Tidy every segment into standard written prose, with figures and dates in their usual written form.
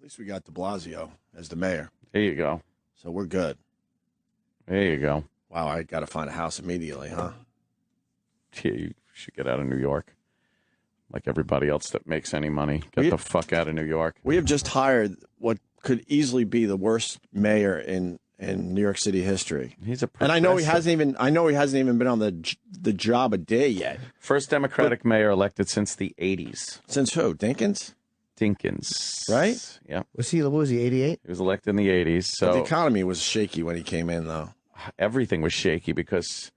least we got Blasio as the mayor. There you go. So we're good. There you go. Wow, I got to find a house immediately, huh? Yeah, you should get out of New York. Like everybody else that makes any money. Get the fuck out of New York. We have just hired what could easily be the worst mayor in New York City history. He's a and I know he hasn't even been on the job a day yet. First Democratic mayor elected since the 80s. Since who? Dinkins, right? Yeah. Was he 88? He was elected in the 80s. So but the economy was shaky when he came in, though. Everything was shaky because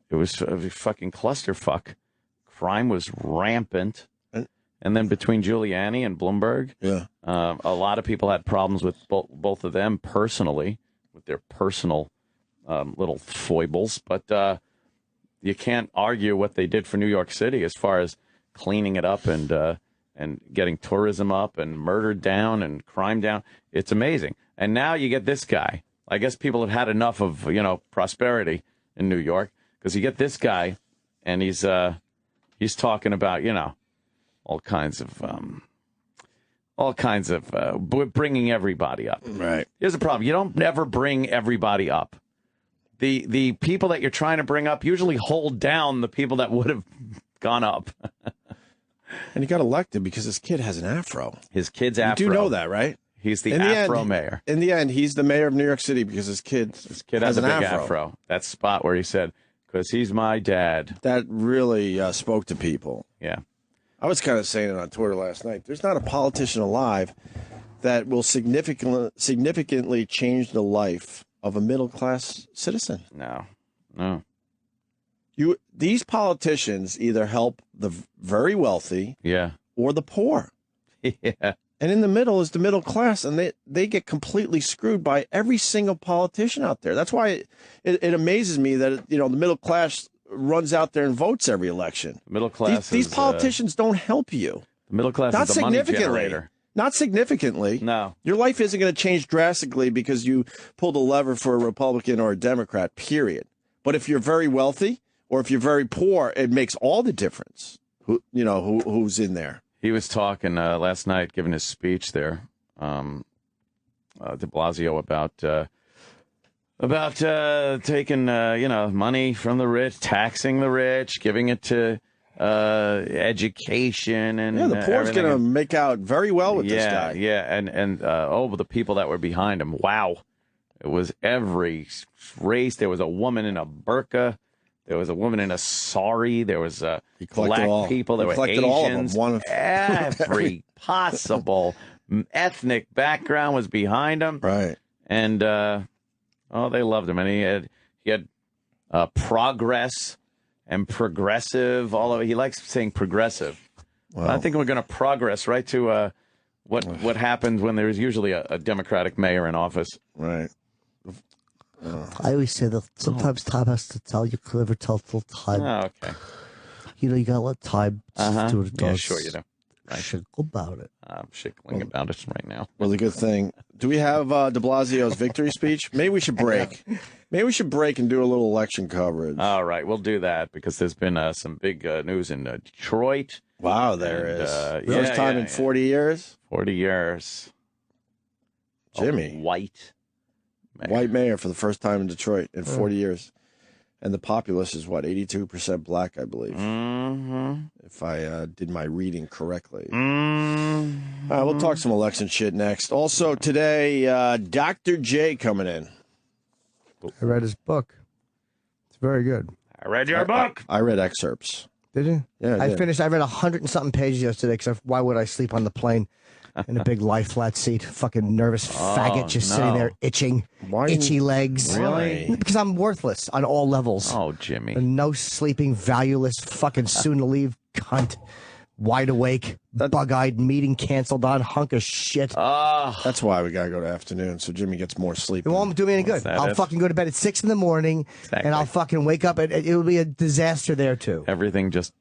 it was a fucking clusterfuck. Crime was rampant. And then between Giuliani and Bloomberg, a lot of people had problems with both of them personally, with their personal little foibles. But you can't argue what they did for New York City as far as cleaning it up and getting tourism up and murder down and crime down. It's amazing. And now you get this guy. I guess people have had enough of, prosperity in New York because you get this guy and he's talking about, all kinds of bringing everybody up. Right. Here's the problem. You don't never bring everybody up. The people that you're trying to bring up usually hold down the people that would have gone up. And he got elected because his kid has an afro. His kid's afro. You do know that, right? He's the afro mayor. In the end, he's the mayor of New York City because his kid has a big afro. That spot where he said, because he's my dad. That really spoke to people. Yeah. I was kind of saying it on Twitter last night. There's not a politician alive that will significantly change the life of a middle-class citizen. No. These politicians either help the very wealthy or the poor. Yeah. And in the middle is the middle class, and they get completely screwed by every single politician out there. That's why it amazes me that the middle class runs out there and votes every election. The middle class. These politicians don't help you. The middle class is the money generator. Not significantly. No. Your life isn't going to change drastically because you pulled a lever for a Republican or a Democrat, period. But if you're very wealthy or if you're very poor, it makes all the difference. Who's in there. He was talking last night, giving his speech there, de Blasio, about taking money from the rich, taxing the rich, giving it to education, and the poor's going to make out very well with this guy. Yeah, and the people that were behind him. Wow, it was every race. There was a woman in a burqa. There was a woman in a sari. There was black people. There were Asians. All of them. Every possible ethnic background was behind him. Right. And they loved him. And he had progress and progressive. He likes saying progressive. Well, I think we're going to progress right to what happens when there's usually a Democratic mayor in office. Right. I always say that sometimes time has to tell. You can never tell full time. Oh, okay. You got to let time do what it does. Yeah, sure you do. Right. Shickle about it. I'm shickling about it right now. Well, the good thing. Do we have de Blasio's victory speech? Maybe we should break. Maybe we should break and do a little election coverage. All right, we'll do that because there's been some big news in Detroit. Wow, there is. First time in 40 years? 40 years. Jimmy. White mayor for the first time in Detroit in 40 years. And the populace is, 82% black, I believe. Mm-hmm. If I did my reading correctly. Mm-hmm. All right, we'll talk some election shit next. Also today, Dr. J coming in. I read his book. It's very good. I read your book. I read excerpts. Did you? Yeah, I finished. I read 100 and something pages yesterday because why would I sleep on the plane in a big lie flat seat? Fucking nervous faggot just sitting there itching. Why? Itchy legs. Really? Because I'm worthless on all levels. Oh, Jimmy. A no sleeping, valueless, fucking soon to leave cunt. Wide awake, bug-eyed, meeting canceled on hunk of shit. That's why we got to go to afternoon, so Jimmy gets more sleep. It won't do me any good. I'll fucking go to bed at 6 in the morning, and I'll fucking wake up, and it'll be a disaster there, too. Everything just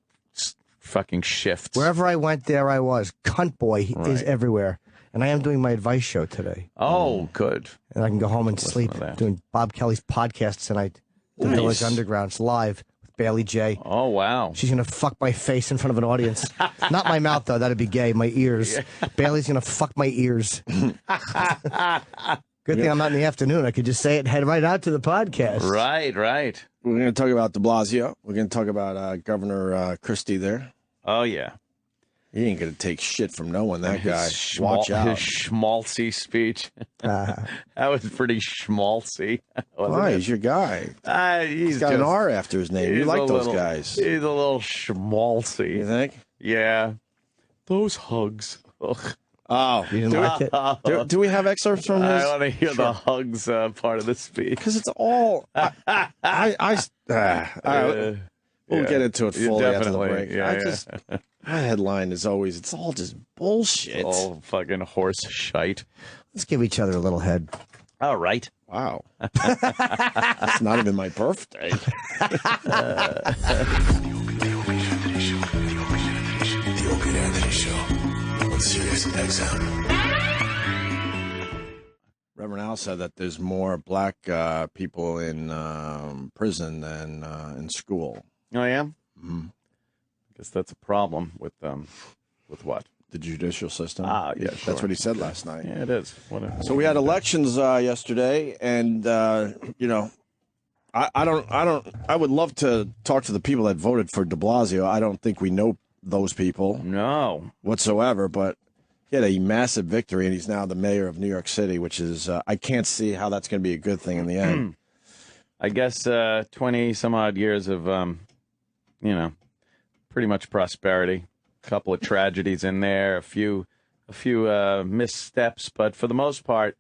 fucking shifts. Wherever I went, there I was. Cunt boy is everywhere. And I am doing my advice show today. Oh, good. And I can go home and sleep doing Bob Kelly's podcast tonight. The Village Underground. It's live with Bailey J. Oh, wow. She's going to fuck my face in front of an audience. Not my mouth, though. That'd be gay. My ears. Bailey's going to fuck my ears. Good thing I'm not in the afternoon. I could just say it and head right out to the podcast. Right. We're going to talk about de Blasio. We're going to talk about Governor Christie there. Oh, yeah. He ain't going to take shit from no one, that guy. Watch out. His schmaltzy speech. That was pretty schmaltzy. Why? He's your guy. He's got an R after his name. You like those guys. He's a little schmaltzy. You think? Yeah. Those hugs. Ugh. Oh, you didn't like it? Do we have excerpts from his? I want to hear the hugs part of the speech. Because it's all... We'll get into it fully after the break. My headline is always, it's all just bullshit. It's all fucking horse shite. Let's give each other a little head. All right. Wow. It's not even my birthday. The Opie and Anthony Show on Sirius XM. Reverend Al said that there's more black people in prison than in school. Oh, yeah? Mm-hmm. I guess that's a problem with what? The judicial system. Yeah, sure. That's what he said last night. Yeah, it is. So we had elections yesterday, and I would love to talk to the people that voted for de Blasio. I don't think we know those people. No. Whatsoever, but he had a massive victory, and he's now the mayor of New York City, which is, I can't see how that's going to be a good thing in the end. I guess 20 some odd years of, pretty much prosperity. A couple of tragedies in there, a few missteps, but for the most part,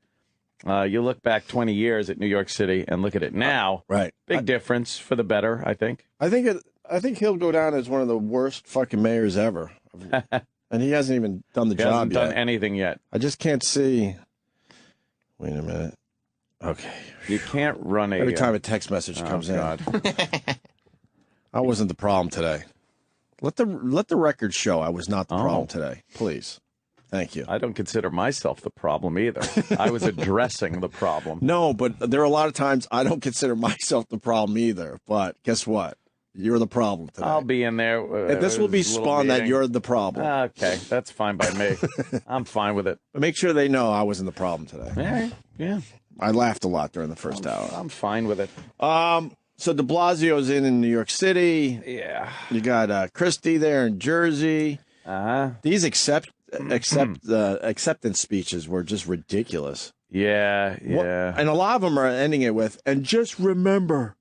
you look back 20 years at New York City and look at it now. Right. Big difference for the better, I think. I think he'll go down as one of the worst fucking mayors ever. And he hasn't even done the job yet. He hasn't done anything yet. I just can't see. Wait a minute. Okay. You can't run every time a text message comes in. I wasn't the problem today. Let the record show I was not the problem today, please. Thank you. I don't consider myself the problem either. I was addressing the problem. No, but there are a lot of times I don't consider myself the problem either. But guess what? You're the problem today. I'll be in there. This will be spun that you're the problem. Okay, that's fine by me. I'm fine with it. But make sure they know I wasn't the problem today. Yeah. I laughed a lot during the first hour. I'm fine with it. So de Blasio's in New York City. Yeah. You got Christie there in Jersey. These acceptance speeches were just ridiculous. Yeah. And a lot of them are ending it with, and just remember,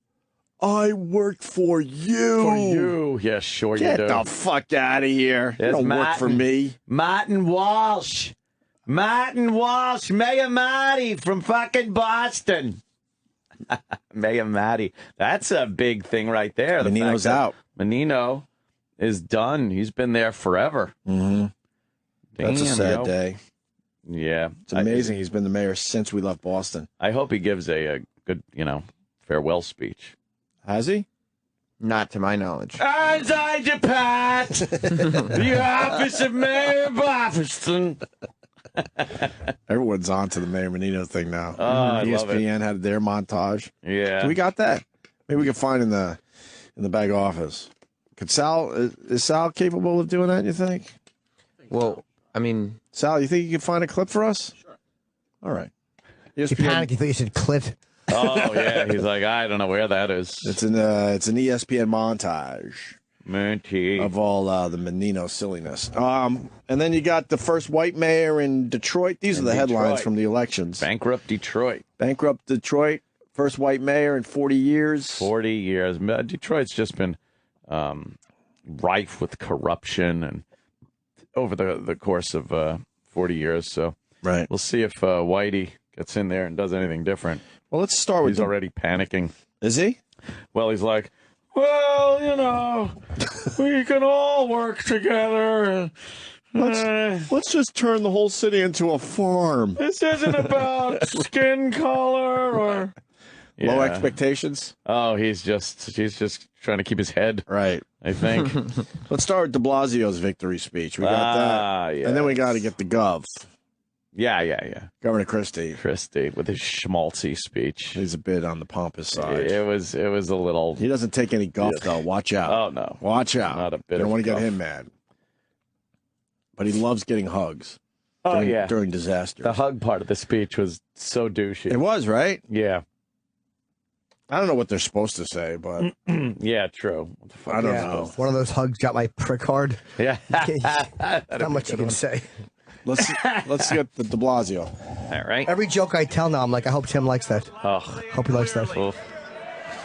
I work for you. For you. Yeah, sure you do. Get the fuck out of here. You don't work for me. Martin Walsh, Mayor Marty from fucking Boston. Mayor Matty. That's a big thing right there. Menino's out. Menino is done. He's been there forever. Mm-hmm. That's a sad day. Yeah. It's amazing he's been the mayor since we left Boston. I hope he gives a good, farewell speech. Has he? Not to my knowledge. As I depart the office of Mayor of Boston. Everyone's on to the Mayor Menino thing now. I love it. ESPN had their montage. Yeah. We got that. Maybe we can find in the back office. Is Sal capable of doing that, you think? Well, I mean, Sal, you think you can find a clip for us? Sure. All right. You panicked. You thought you said clit. Oh yeah, he's like, I don't know where that is. It's an ESPN montage of all the Menino silliness. And then you got the first white mayor in Detroit. These are the headlines from the elections. Bankrupt Detroit. First white mayor in 40 years. 40 years. Detroit's just been rife with corruption and over the course of 40 years. So we'll see if Whitey gets in there and does anything different. Well, let's start with... He's already panicking. Is he? Well, he's like, well, we can all work together. Let's just turn the whole city into a farm. This isn't about skin color or... Low expectations? Oh, he's just trying to keep his head. Right. I think. Let's start with de Blasio's victory speech. We got that. Yes. And then we got to get the gov. Yeah. Governor Christie. Christie with his schmaltzy speech. He's a bit on the pompous side. It was a little. He doesn't take any guff though. Watch out. Oh no. Watch out. Not a bit. You don't want to guff. get him mad. But he loves getting hugs. During disasters. The hug part of the speech was so douchey. It was, right? Yeah. I don't know what they're supposed to say, but yeah, true. I don't know. One of those hugs got my prick hard. Yeah. Not much you can say. Let's get the Blasio. All right. Every joke I tell now, I'm like, I hope Tim likes that. Oh. Hope he likes that. Oof.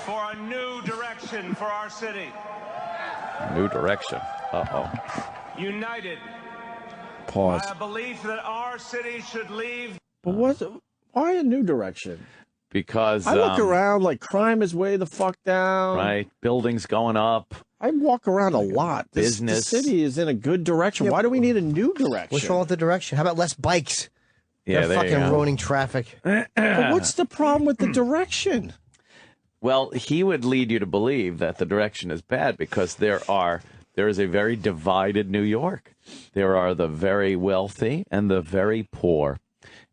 For a new direction for our city. New direction. Uh-oh. United Pause. by a belief that our city should leave. But why a new direction? Because I look around like crime is way the fuck down. Right. Buildings going up. I walk around a lot. The city is in a good direction. Yeah, Why do we need a new direction? What's wrong with the direction? How about less bikes? Yeah, They're fucking ruining traffic. But what's the problem with the direction? Well, he would lead you to believe that the direction is bad because there is a very divided New York. There are the very wealthy and the very poor.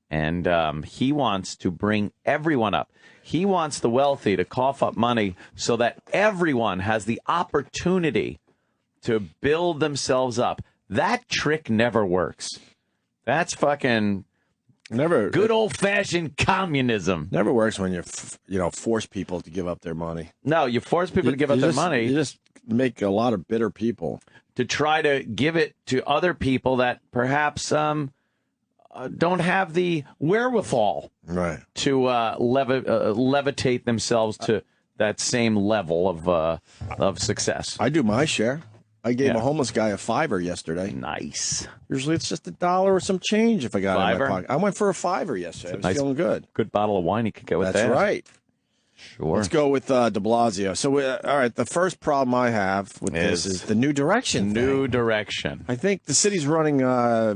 And he wants to bring everyone up. He wants the wealthy to cough up money so that everyone has the opportunity to build themselves up. That trick never works. That's fucking good old-fashioned communism. Never works when you force people to give up their money. No, you force people to give up their money. You just make a lot of bitter people. To try to give it to other people that perhaps don't have the wherewithal to levitate themselves to that same level of success. I do my share. I gave a homeless guy a $5 yesterday. Nice. Usually it's just $1 or some change if I got it in my $5? pocket. I went for a $5 yesterday. I was feeling good. Good bottle of wine you could get with that. That's right. Sure. Let's go with de Blasio. So, all right, the first problem I have with this is the new direction. New direction. I think the city's running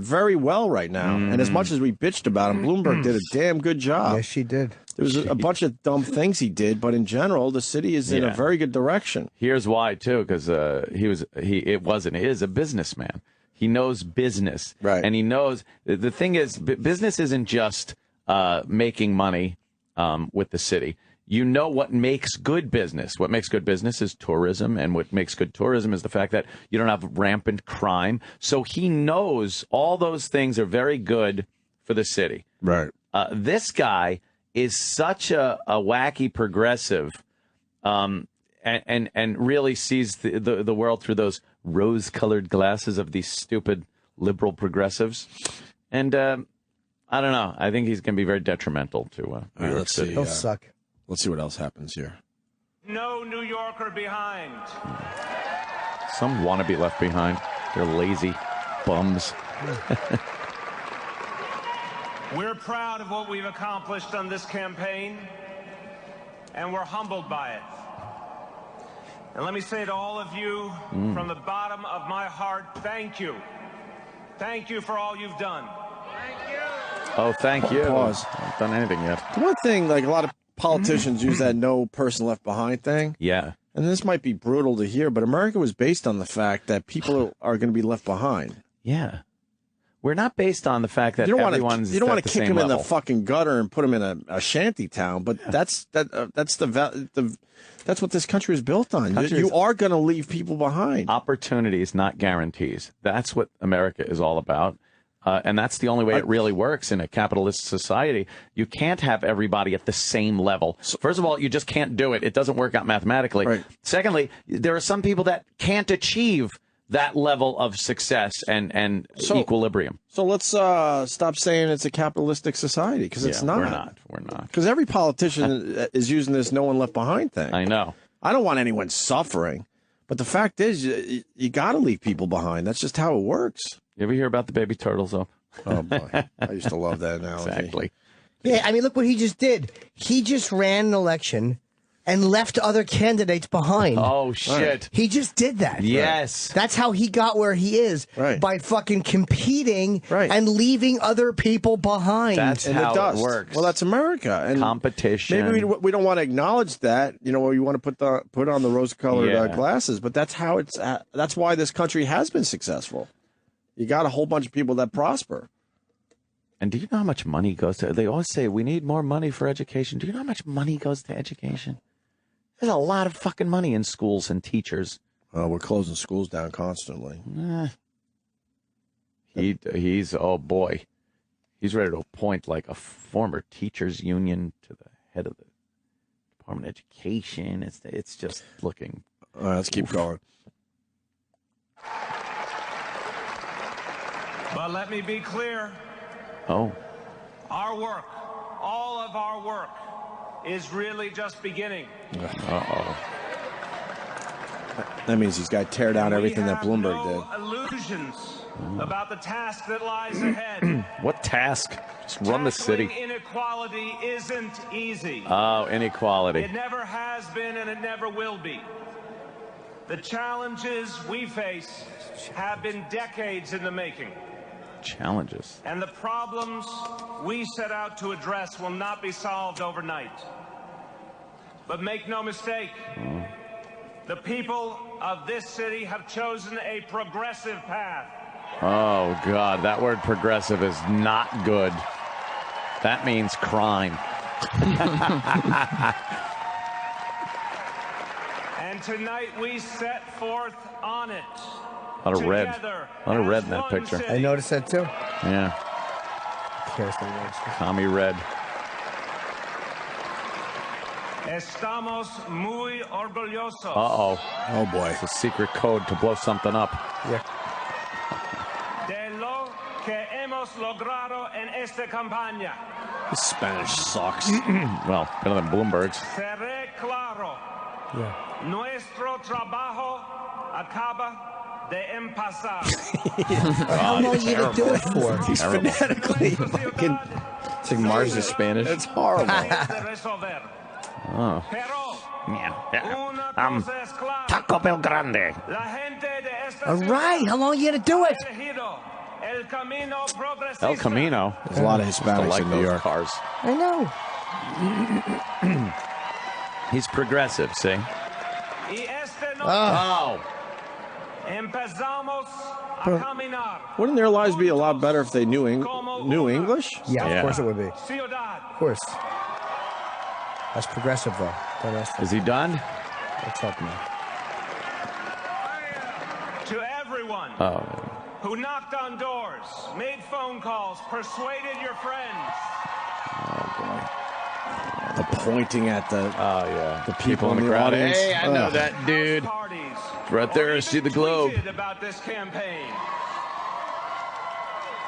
very well right now. And as much as we bitched about him, Bloomberg did a damn good job. Yes, she did. There was a bunch of dumb things he did, but in general, the city is in a very good direction. Here's why, too, because he is a businessman. He knows business. Right. And he knows, the thing is, business isn't just making money with the city. You know what makes good business. What makes good business is tourism, and what makes good tourism is the fact that you don't have rampant crime. So he knows all those things are very good for the city. Right. This guy is such a wacky progressive, and really sees the world through those rose-colored glasses of these stupid liberal progressives. And I don't know. I think he's going to be very detrimental to New York City. He'll suck. Let's see what else happens here. No New Yorker behind. Some want to be left behind. They're lazy bums. We're proud of what we've accomplished on this campaign, and we're humbled by it. And let me say to all of you, from the bottom of my heart, thank you. Thank you for all you've done. Thank you. Oh, thank you. Pause. I haven't done anything yet. The one thing, like a lot of politicians use that no person left behind thing. Yeah. And this might be brutal to hear, but America was based on the fact that people are going to be left behind. Yeah. We're not based on the fact that everyone's you don't want to kick them level. in the fucking gutter and put them in a shanty town, but that's what this country is built on. You are going to leave people behind. Opportunities, not guarantees. That's what America is all about. And that's the only way it really works in a capitalist society. You can't have everybody at the same level. First of all, you just can't do it. It doesn't work out mathematically. Right. Secondly, there are some people that can't achieve that level of success and equilibrium. So let's stop saying it's a capitalistic society, because it's not. We're not. Because every politician is using this no one left behind thing. I know. I don't want anyone suffering. But the fact is, you got to leave people behind. That's just how it works. You ever hear about the baby turtles, though? Oh, boy. I used to love that analogy. Exactly. Yeah, I mean, look what he just did. He just ran an election and left other candidates behind. Oh, shit. Right. He just did that. Yes. That's how he got where he is. Right. By fucking competing and leaving other people behind. That's how it works. Well, that's America. And competition. Maybe we don't want to acknowledge that. You know, you want to put on the rose-colored glasses, but that's how that's why this country has been successful. You got a whole bunch of people that prosper. And do you know how much money goes to? They always say we need more money for education. Do you know how much money goes to education? There's a lot of fucking money in schools and teachers. We're closing schools down constantly. He's oh boy, he's ready to appoint like a former teachers union to the head of the Department of Education. It's just looking. All right, let's keep going. But let me be clear. Oh. Our work, all of our work, is really just beginning. Uh-oh. That means he's got to tear down everything that Bloomberg did. Illusions about the task that lies ahead. What task? Just run the city. Tackling inequality isn't easy. Oh, inequality. It never has been and it never will be. The challenges we face have been decades in the making. Challenges. And the problems we set out to address will not be solved overnight. But make no mistake, the people of this city have chosen a progressive path. Oh, God, that word progressive is not good. That means crime. And tonight we set forth on it. A lot of red. A lot of red in that picture. City. I noticed that too. Yeah. Tommy Red. Estamos muy orgullosos. Uh-oh. Oh, boy. It's a secret code to blow something up. Yeah. De lo que hemos logrado en esta campaña. This Spanish sucks. Well, better than Bloomberg's. Seré claro. Yeah. Nuestro trabajo acaba de empezar. How long are you going to do it for? He's phonetically fucking... It's like Mars is Spanish. It's horrible. Oh. Pero una Um, cosa es clara. Taco Bell Grande. La gente de esta All right. How long are you going to do it? elegido el camino progresista. El Camino. There's a lot of I Hispanics like in New those York. cars. I know. He's progressive, see? Y este no Oh. empezamos a caminar. Wouldn't their lives be a lot better if they knew English? Yeah, Yeah. of course it would be. Ciudad. Of course. That's progressive, though. Don't ask Is he done? What's up, man? To everyone Oh. who knocked on doors, made phone calls, persuaded your friends. The pointing at the The people in the crowd. audience. Hey, I know Ugh. that dude. Parties. Right there, or even see the globe. tweeted about this campaign.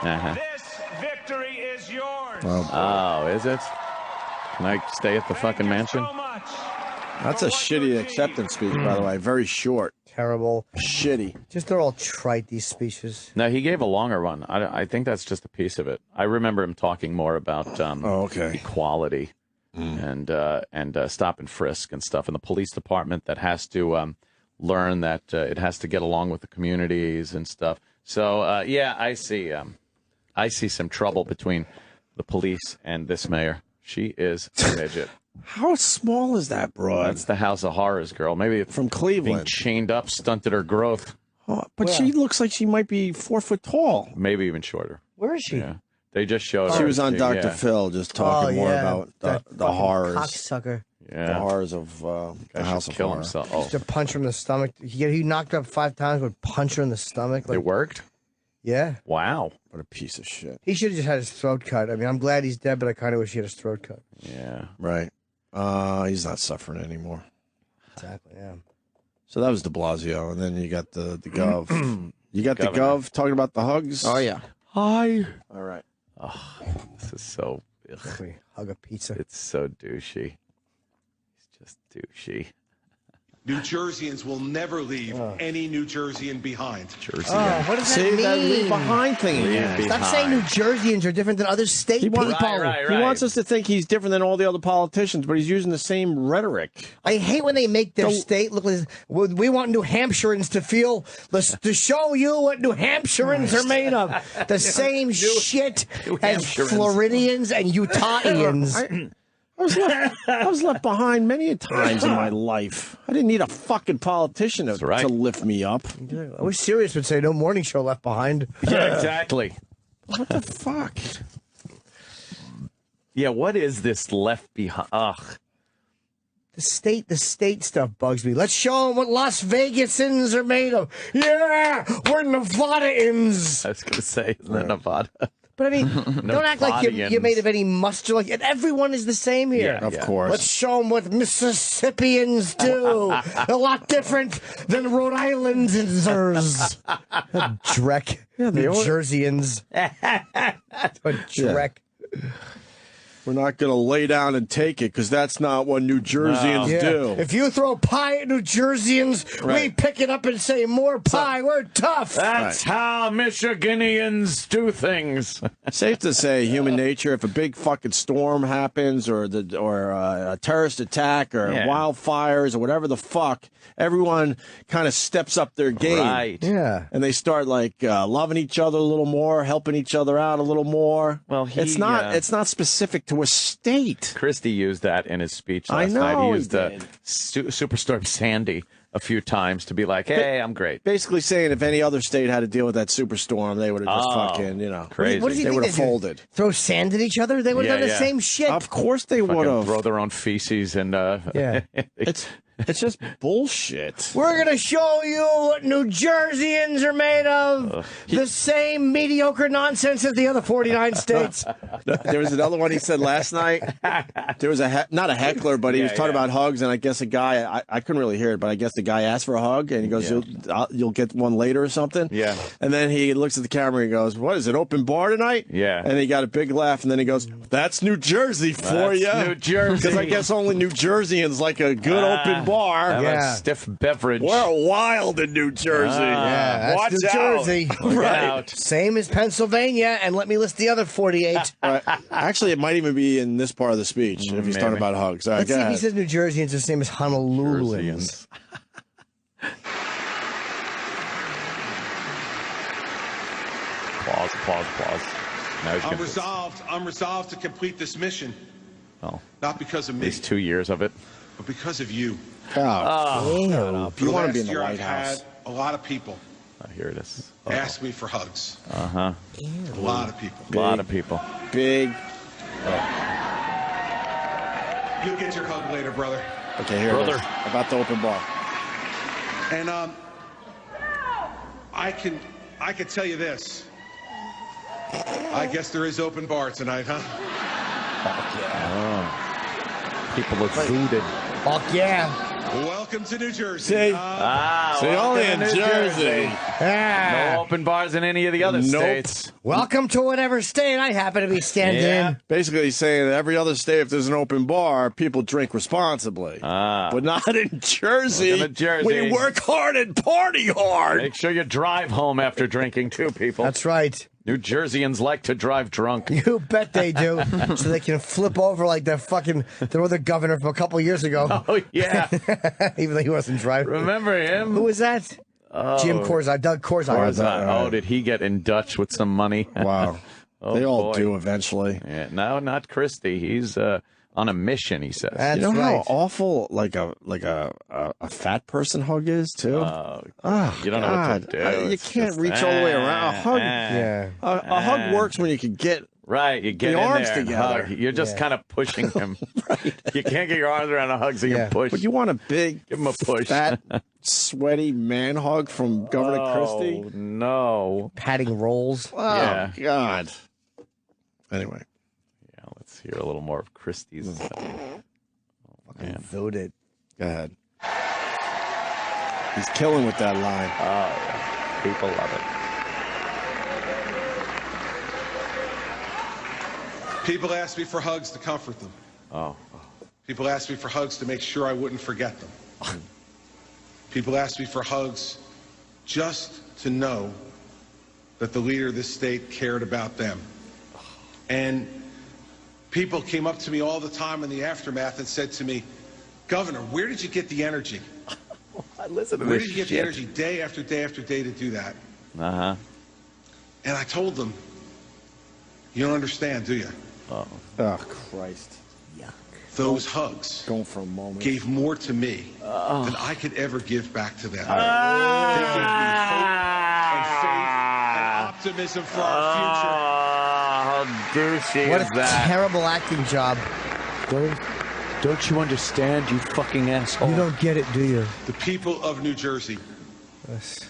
Uh-huh. This victory is yours. Oh, is it? Can I stay at the fucking Thank you mansion? so much That's for a what you shitty achieved. acceptance speech, by the way. Very short. Terrible. Shitty. Just they're all trite, these speeches. No, he gave a longer one. I think that's just a piece of it. I remember him talking more about okay. equality and stop and frisk and stuff in the police department that has to learn that it has to get along with the communities and stuff. So, yeah, I see some trouble between the police and this mayor. She is a midget. How small is that broad? That's the House of Horrors girl. Maybe it's From being Cleveland. chained up stunted her growth. Oh, but she looks like she might be 4 foot tall. Maybe even shorter. Where is she? Yeah. They just showed her. She was on Dr. Yeah. Phil just talking more about That the fucking horrors. Cocksucker. The Yeah. horrors of the Guy House should of kill Horror. himself. Oh, Just a punch her in the stomach. He knocked her up 5 times, would punch her in the stomach. Like, it worked? yeah. Wow. What a piece of shit. He should have just had his throat cut. I mean, I'm glad he's dead, but I kind of wish he had his throat cut. Yeah. Right. He's not suffering anymore. Exactly, yeah. So that was de Blasio, and then you got the Gov. You got the Governor. Gov talking about the hugs. Oh, yeah. Hi. All right. Oh, this is so. Ugh. Let me hug a pizza. It's so douchey. He's just douchey. New Jerseyans will never leave any New Jerseyan behind. Jersey. Oh, what does See that that leave mean? behind thing again. Stop saying New Jerseyans are different than other state people. Right. He wants us to think he's different than all the other politicians, but he's using the same rhetoric. I hate when they make their state look like we want New Hampshireans to feel to show you what New Hampshireans are made of. The same shit as Hampshireans. Floridians and Utahians. I was left behind many a times in my life. I didn't need a fucking politician to lift me up. I wish Sirius would say no morning show left behind. Yeah, exactly. What the fuck? Yeah, what is this left behind? Ugh. The state stuff bugs me. Let's show them what Las Vegasans are made of. Yeah, we're Nevadaans. I was going to say, isn't that Nevada? But I mean, don't act like you're made of any mustard. Like, and everyone is the same here. Of course. Let's show them what Mississippians do. A lot different than Rhode Islanders. Dreck. New Jerseyans. Dreck. We're not going to lay down and take it because that's not what New Jerseyans do. If you throw pie at New Jerseyans, we pick it up and say, more pie, we're tough. That's how Michiganians do things. Safe to say, human nature, if a big fucking storm happens or a terrorist attack or wildfires or whatever the fuck, everyone kind of steps up their game. Right. Yeah. And they start like loving each other a little more, helping each other out a little more. Well, it's not specific to a state. Christie used that in his speech last night. He used Superstorm Sandy a few times to be like, hey, I'm great. Basically saying if any other state had to deal with that superstorm, they would have just fucking, crazy. What does he they think would have folded. Throw sand at each other? They would have done the same shit. Of course they would have. Throw their own feces and It's just bullshit. We're going to show you what New Jerseyans are made of. The same mediocre nonsense as the other 49 states. There was another one he said last night. There was not a heckler, but he was talking about hugs, and I guess a guy, I couldn't really hear it, but I guess the guy asked for a hug, and he goes, you'll get one later or something. Yeah. And then he looks at the camera and goes, what, is it open bar tonight? Yeah. And he got a big laugh, and then he goes, that's New Jersey for you. New Jersey. Because I guess only New Jerseyans like a good open bar. Have a stiff beverage. We're wild in New Jersey. That's Watch New out. Jersey. Right. Same as Pennsylvania, and let me list the other 48. Actually, it might even be in this part of the speech if he's talking about hugs. All right, Let's see if he says New Jerseyans are the same as Honoluluans. Applause. Now he's I'm resolved to complete this mission. Well, not because of me. These 2 years of it. But because of you. If you want to be in the White House. Had a lot of people here it is. ask me for hugs. Uh-huh. A lot of people. A lot of people. Big. You'll get your hug later, brother. Okay, here it is. About the open bar. And I can tell you this. I guess there is open bar tonight, huh? Fuck yeah. People look booted. Fuck yeah. Welcome to New Jersey. See? See, only in Jersey. Yeah. No open bars in any of the other states. Welcome to whatever state I happen to be standing in. Basically, he's saying that every other state, if there's an open bar, people drink responsibly. But not in Jersey. Welcome to Jersey. We work hard and party hard. Make sure you drive home after drinking, too, people. That's right. New Jerseyans like to drive drunk. You bet they do. So they can flip over like the other governor from a couple years ago. Oh, yeah. Even though he wasn't driving. Remember him? Who was that? Jim Corzine. Doug Corzine. Oh, did he get in Dutch with some money? Wow. They all do eventually. Yeah. No, not Christie. He's on a mission, he says. That's you know right. how awful like a fat person hug is too. You don't know what to do. You can't reach all the way around. A hug, a hug works when you can get you get the in arms there and together. hug. You're just kind of pushing him. You can't get your arms around a hug, so you push. But you want a big, give him a push. fat, sweaty man hug from Governor Christie? No, patting rolls. Oh God. Anyway. Let's hear a little more of Christie's. Voted. Go ahead. He's killing with that line. Oh, yeah. People love it. People ask me for hugs to comfort them. People ask me for hugs to make sure I wouldn't forget them. People ask me for hugs just to know that the leader of this state cared about them. And people came up to me all the time in the aftermath and said to me, Governor, where did you get the energy? Listen to Where this did you get the energy day after day after day to do that? Uh-huh. And I told them, you don't understand, do you? Oh, Christ. Yuck. Those hugs Going for a moment. gave more to me than I could ever give back to them. They gave me hope and faith and optimism for our future. How douchey What is a that? terrible acting job. Don't you understand, you fucking asshole? You don't get it, do you? The people of New Jersey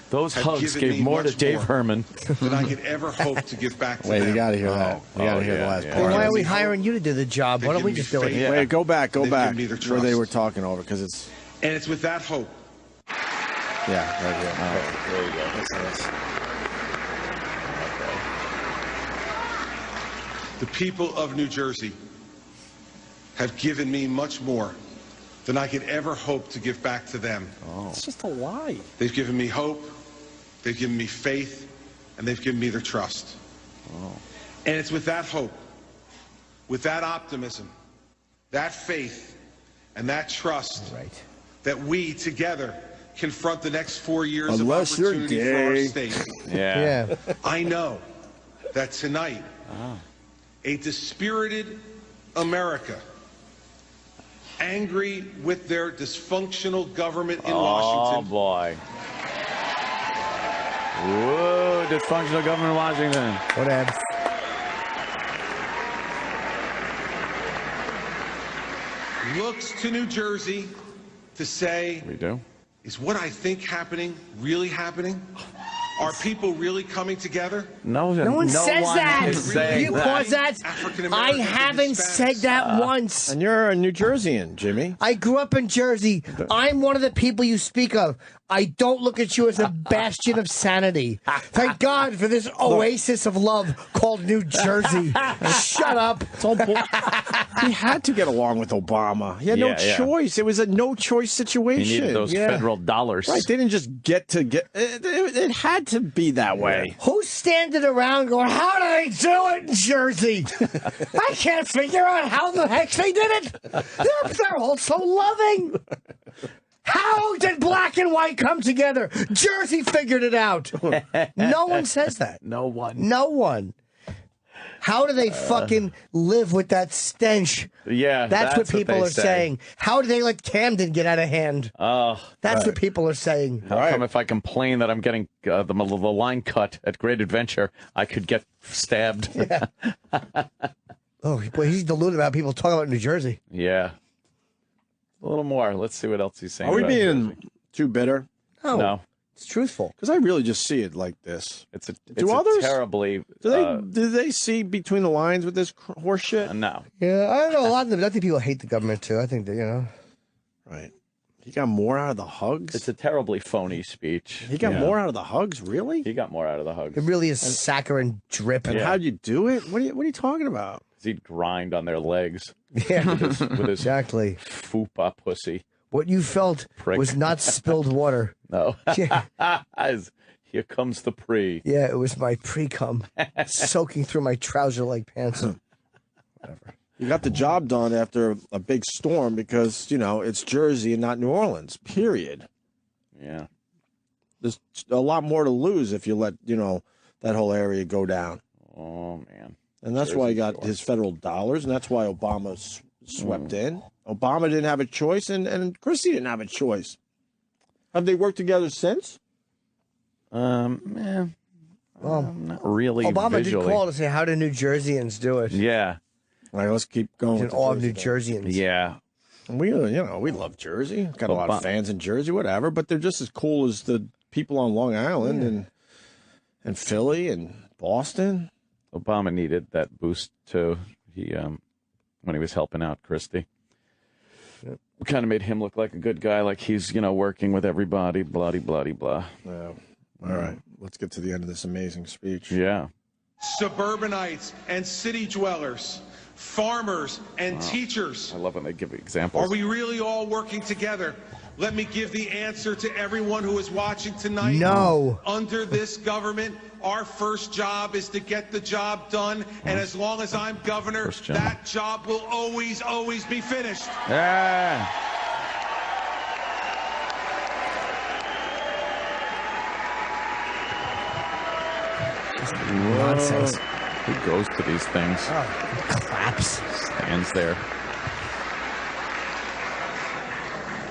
Those have hugs given gave me more to much Dave more Herman. than I could ever hope to give back to Wait, them. you got to hear that. You got to hear the last Well, part. why are we hiring you to do the job? Why don't we just do it? Yeah. Wait, go back They've where given me their they trust. were talking over, because it's, And it's with that hope yeah, right here. There you go. the people of New Jersey have given me much more than I could ever hope to give back to them. It's just a lie. They've given me hope, they've given me faith, and they've given me their trust. And it's with that hope, with that optimism, that faith, and that trust that we together confront the next 4 years Unless of you're opportunity for our gay. state. Yeah. I know that tonight, a dispirited America, angry with their dysfunctional government in Oh, Washington, boy. Whoa, dysfunctional government in Washington. Whatever. looks to New Jersey to say, We do? is what I think happening really happening? Are people really coming together? No one says that. is saying You that. pause that. African I Americans and haven't said Hispanics. that once. And you're a New Jerseyan, Jimmy. I grew up in Jersey. I'm one of the people you speak of. I don't look at you as a bastion of sanity. Thank God for this oasis of love called New Jersey. Shut up. It's all he had to get along with Obama. He had no Yeah, yeah. choice. It was a no-choice He situation. needed those federal dollars. Right, they didn't just get. It had to be that way. Who's standing around going, how do they do it in Jersey? I can't figure out how the heck they did it. They're all so loving. How did black and white come together? Jersey figured it out. No one says that. No one. No one. How do they fucking live with that stench? Yeah, That's what people they are say. saying. How do they let Camden get out of hand? Oh, That's what people are saying. how come if I complain that I'm getting the line cut at Great Adventure, I could get stabbed? Oh, boy, he's deluded about people talking about New Jersey. Yeah. A little more. Let's see what else he's saying. Are we about being Jersey. too bitter? No. It's truthful. Because I really just see it like this. It's a others? terribly. Do they see between the lines with this horse shit? No. Yeah, I don't know. A lot of them, I think people hate the government, too. I think that, Right. He got more out of the hugs? It's a terribly phony speech. He got more out of the hugs? Really? He got more out of the hugs. it really is saccharine drip. And Yeah. how'd you do it? What are you talking about? He'd grind on their legs Yeah, with his exactly. fupa pussy. What you felt Prick. was not spilled water. No. Yeah. Here comes the pre. Yeah, it was my pre-cum soaking through my trouser-like pants. Whatever. You got the job done after a big storm because, it's Jersey and not New Orleans, period. Yeah. There's a lot more to lose if you let, that whole area go down. Oh, man. And that's why he got Jersey his federal dollars, and that's why Obama swept in. Obama didn't have a choice, and Christie didn't have a choice. Have they worked together since? Well, Not really Obama visually. did call to say, how do New Jerseyans do it? Yeah. All right, let's keep going. In with the awe of New Jersey Jerseyans. Yeah. thing. We love Jersey. Got a lot of fans in Jersey, whatever, but they're just as cool as the people on Long Island and Philly and Boston. Obama needed that boost too. He when he was helping out Christie. Kind of made him look like a good guy, like he's, working with everybody, blah, blah, blah. Yeah. All right, let's get to the end of this amazing speech. Yeah. Suburbanites and city dwellers, farmers and teachers. I love when they give examples. Are we really all working together? Let me give the answer to everyone who is watching tonight. No. Under this government, our first job is to get the job done. And as long as I'm governor, First job. that job will always, always be finished. Yeah. Nonsense. Who goes to these things? Claps. Stands there.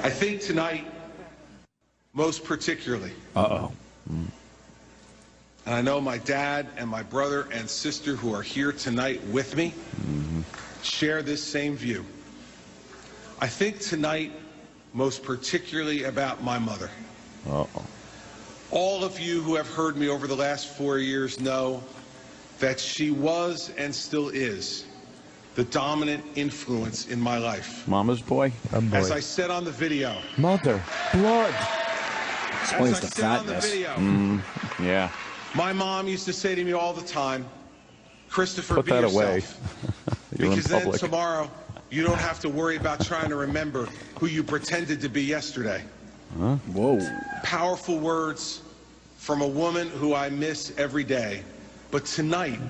I think tonight, most particularly, And I know my dad and my brother and sister who are here tonight with me share this same view. I think tonight, most particularly about my mother. Uh-oh. All of you who have heard me over the last 4 years know that she was and still is the dominant influence in my life. Mama's boy? As I said on the video. Mother. Blood. Explains the fatness. Yeah. My mom used to say to me all the time, Christopher, Put be that yourself. away. You're Because in then public. tomorrow, you don't have to worry about trying to remember who you pretended to be yesterday. Huh? Whoa. Powerful words from a woman who I miss every day. But tonight,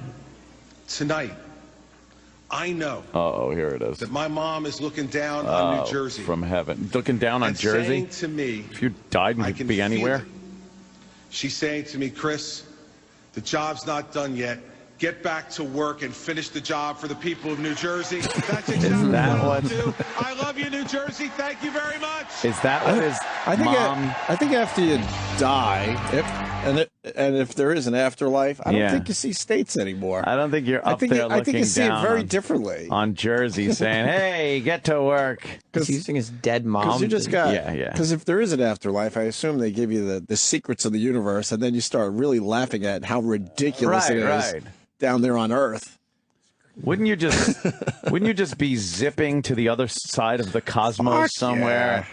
I know Uh-oh, here it is. that my mom is looking down on New Jersey. From heaven. Looking down on and Jersey? saying to me, If you died and I you can could be feel anywhere? it. She's saying to me, Chris, the job's not done yet. Get back to work and finish the job for the people of New Jersey. That's exactly that what I'll what- do. I love you, New Jersey. Thank you very much. Is that what his I think mom... I think after you die, if there is an afterlife, I don't Yeah. think you see states anymore. I don't think you're I up think there I looking think you see it down very on, differently. on Jersey saying, hey, get to work. He's using his dead mom. Because you just got, Yeah. Because if there is an afterlife, I assume they give you the secrets of the universe, and then you start really laughing at how ridiculous it is Right. down there on Earth. Wouldn't you just be zipping to the other side of the cosmos Fuck somewhere?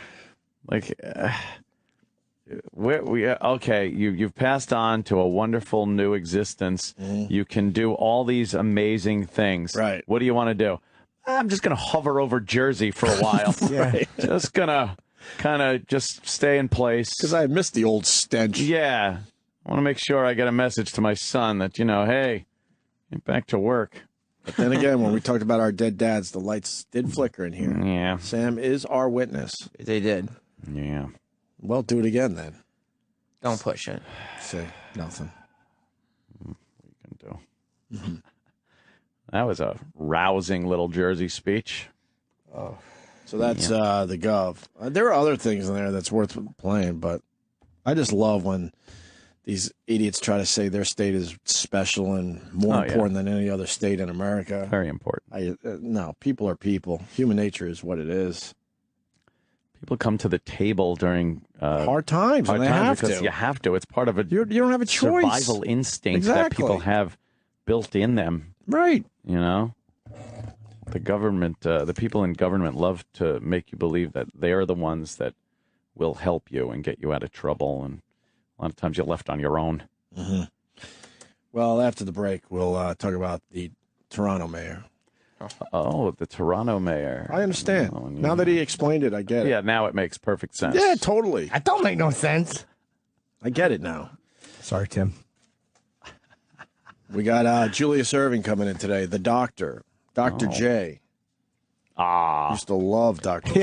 Like, okay, you've passed on to a wonderful new existence. You can do all these amazing things. Right. What do you want to do? I'm just going to hover over Jersey for a while. Just going to kind of just stay in place. Because I missed the old stench. Yeah. I want to make sure I get a message to my son that, hey, get back to work. But then again, when we talked about our dead dads, the lights did flicker in here. Yeah. Sam is our witness. They did. Yeah. Well, do it again then. Don't push it. Say nothing. Can do. That was a rousing little Jersey speech. So that's the Gov. There are other things in there that's worth playing, but I just love when these idiots try to say their state is special and more important than any other state in America. Very important. No, people are people. Human nature is what it is. People come to the table during Hard times, and they have because to. you have to. It's part of a You don't have a choice. survival instinct that people Exactly. have built in them. Right. The government, the people in government love to make you believe that they're the ones that will help you and get you out of trouble. And a lot of times you're left on your own. Mm-hmm. Well, after the break, we'll talk about the Toronto mayor. Oh, the Toronto mayor. I understand. Oh, Now that he explained it, I get it. Yeah, now it makes perfect sense. Yeah, totally. That don't make no sense. I get it now. Sorry, Tim. We got Julius Irving coming in today, the doctor, Dr. J. Used to love Dr. J.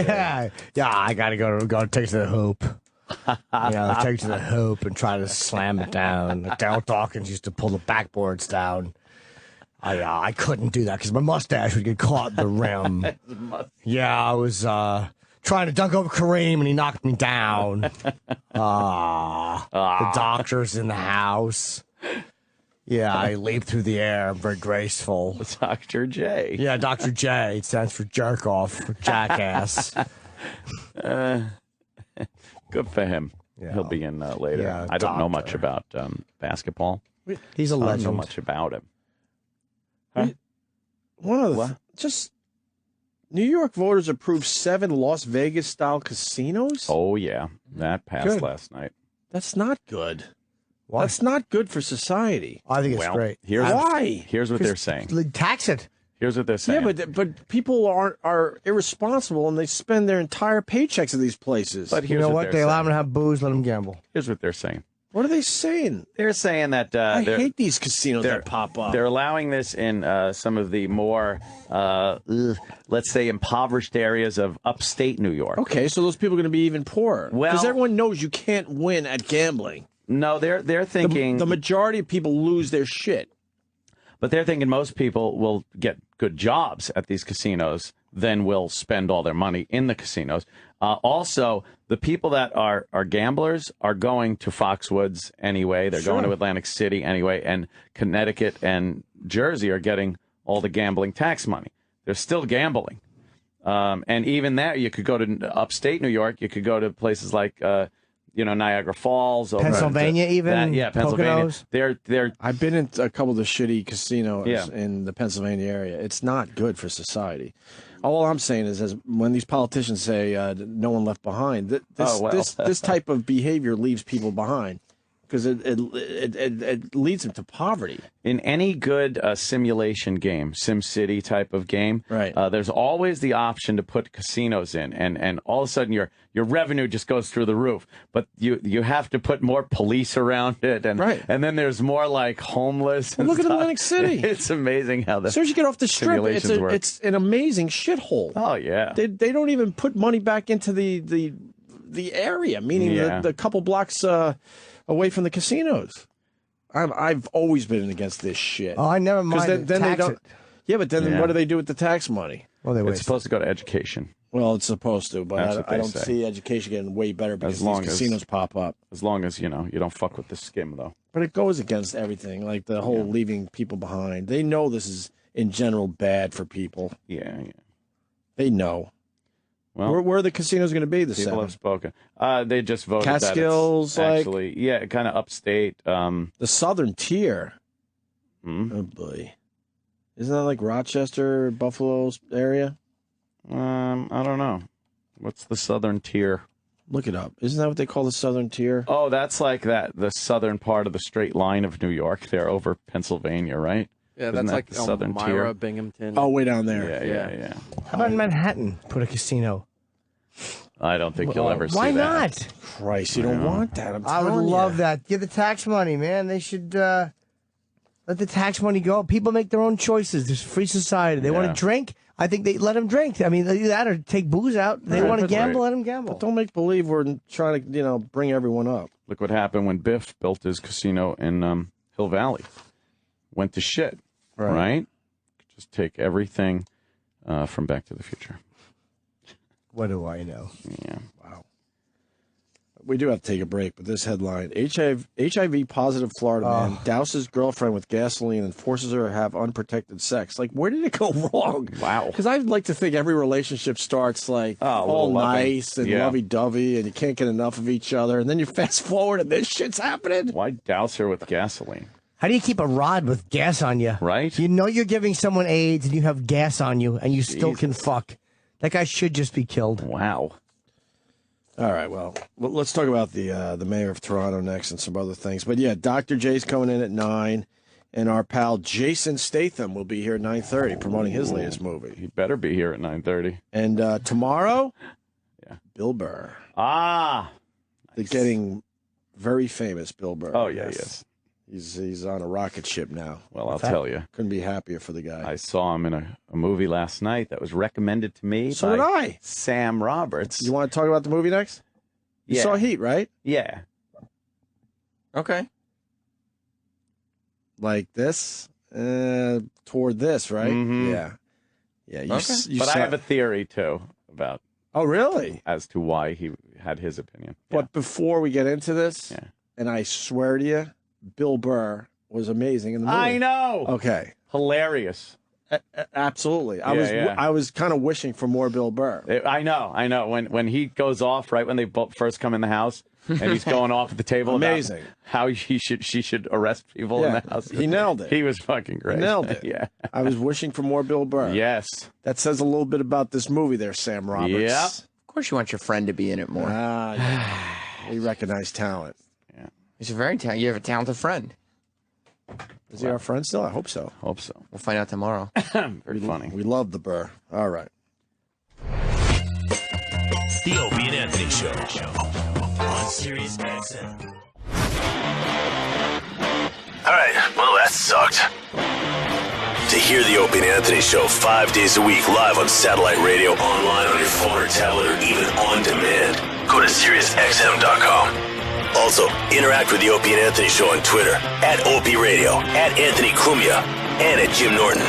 Yeah. I gotta go take it to the hoop. Take it to the hoop and try to slam it down. Like Daryl Dawkins used to pull the backboards down. I couldn't do that because my mustache would get caught in the rim. I was trying to dunk over Kareem and he knocked me down. The doctor's in the house. Yeah, I leap through the air. I'm very graceful. Dr. J. Yeah, Dr. J. It stands for jerk off, or jackass. Good for him. Yeah. He'll be in later. Yeah, I don't know much doctor. about basketball. He's a I don't legend. know much about him. Huh? One of the just New York voters approved 7 Las Vegas style casinos. Oh yeah, that passed Good. last night. That's not good. Why? That's not good for society. I think it's Well, great. Why? Here's what they're saying. Tax it. Here's what they're saying. Yeah, but people are irresponsible and they spend their entire paychecks at these places. But You here's know what what? they're They allow saying. them to have booze, let them gamble. Here's what they're saying. What are they saying? They're saying that I they're, hate these casinos they're- that pop up. they're allowing this in some of the more, let's say, impoverished areas of upstate New York. Okay, so those people are going to be even poorer. Well- Because everyone knows you can't win at gambling. No, they're thinking, The majority of people lose their shit. but they're thinking most people will get good jobs at these casinos then will spend all their money in the casinos. Also, the people that are gamblers are going to Foxwoods anyway. They're going to Atlantic City anyway, and Connecticut and Jersey are getting all the gambling tax money. They're still gambling. And even there, you could go to upstate New York. You could go to places like, Niagara Falls. Pennsylvania, Pennsylvania. Poconos. I've been in a couple of the shitty casinos in the Pennsylvania area. It's not good for society. All I'm saying is when these politicians say no one left behind, this type of behavior leaves people behind. Because it leads them to poverty. In any good simulation game, SimCity type of game, there's always the option to put casinos in, and all of a sudden your revenue just goes through the roof. But you have to put more police around it, and then there's more like homeless. Well, look at Atlantic City. It's amazing how the as soon as you get off the strip, work. It's an amazing shithole. Oh yeah, they don't even put money back into the area, meaning the couple blocks away from the casinos. I've always been against this shit. Oh, I never mind. Then they don't. Yeah, but then what do they do with the tax money? Well, it's supposed to go to education. Well, it's supposed to, but I don't see education getting way better because these casinos pop up. As long as you don't fuck with the skim, though. But it goes against everything, like the whole leaving people behind. They know this is in general bad for people. Yeah. They know. Well, where are the casinos going to be this People have spoken. They just voted Catskills, that it's actually, kind of upstate. The southern tier. Oh, boy. Isn't that like Rochester, Buffalo's area? I don't know. What's the southern tier? Look it up. Isn't that what they call the southern tier? Oh, that's like the southern part of the straight line of New York. They're over Pennsylvania, right? Yeah, Isn't that's that like the southern Elmira, tier. Binghamton. Oh, way down there. Yeah. How about in Manhattan? Put a casino. I don't think you'll ever see that. Why not? Christ, you don't want that. I would love that. Give the tax money, man. They should let the tax money go. People make their own choices. There's a free society. They want to drink. I think they let them drink. I mean, either that or take booze out. They want to gamble. Let them gamble. But don't make believe we're trying to, bring everyone up. Look what happened when Biff built his casino in Hill Valley. Went to shit. Right? Just take everything from Back to the Future. What do I know? Yeah. Wow. We do have to take a break, but this headline, HIV positive Florida man douses girlfriend with gasoline and forces her to have unprotected sex. Like, where did it go wrong? Wow. Because I'd like to think every relationship starts like all nice and lovey-dovey and you can't get enough of each other. And then you fast forward and this shit's happening. Why douse her with gasoline? How do you keep a rod with gas on you? Right. You know you're giving someone AIDS and you have gas on you and you still can fuck. That guy should just be killed. Wow. All right, well, let's talk about the mayor of Toronto next and some other things. But yeah, Dr. J's coming in at 9, and our pal Jason Statham will be here at 9:30 promoting his latest movie. He better be here at 9:30. And tomorrow, Bill Burr. Nice. The getting very famous Bill Burr. Oh yeah, yes. He's on a rocket ship now. Well, I'll tell you. Couldn't be happier for the guy. I saw him in a movie last night that was recommended to me So by did I. Sam Roberts. You want to talk about the movie next? You saw Heat, right? Yeah. Okay. Like this? Toward this, right? Mhm. Yeah. Yeah. But I have a theory, too, about Oh, really? as to why he had his opinion. But before we get into this, and I swear to you, Bill Burr was amazing in the movie. I know. Okay. Hilarious. Absolutely. Yeah. I was kind of wishing for more Bill Burr. I know. When he goes off, right when they first come in the house, and he's going off at the table Amazing. about how she should arrest people in the house. He nailed it. He was fucking great. He nailed it. Yeah. I was wishing for more Bill Burr. Yes. That says a little bit about this movie there, Sam Roberts. Yeah. Of course you want your friend to be in it more. You recognize talent. Yeah. He's a very talented. You have a talented friend. Is he our friend still? I hope so. Hope so. We'll find out tomorrow. Very funny. We love the Burr. All right. The Opie and Anthony Show on Sirius XM. All right, well, that sucked. To hear the Opie and Anthony Show 5 days a week live on satellite radio, online on your phone or tablet, or even on demand, go to SiriusXM.com. Also, interact with the Opie and Anthony Show on Twitter, @Opie Radio, @Anthony Cumia, and @Jim Norton.